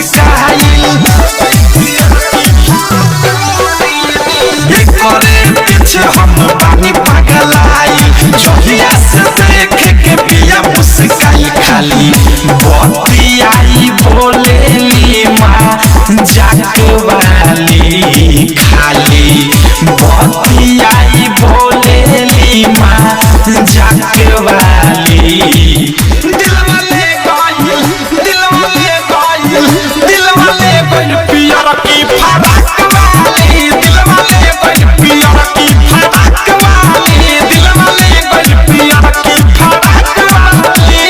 मुस्काइल करे पीछे हम पानी पगलाई जहिया से देख के पिया मुस्काई खाली बतियाई बोलेली माँ जागवाली खाली बतियाई बोलेली माँ जागवाली दिलवा ले गइल पियर की फराक वाली दिलवा ले गइल पियर की फराक वाली दिलवा ले गइल पियर की फराक वाली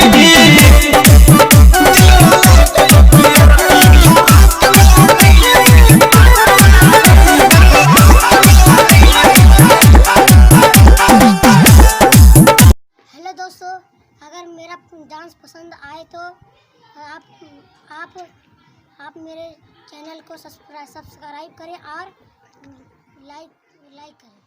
हेलो दोस्तों, अगर मेरा डांस पसंद आए तो आप मेरे चैनल को सब्सक्राइब करें और लाइक करें।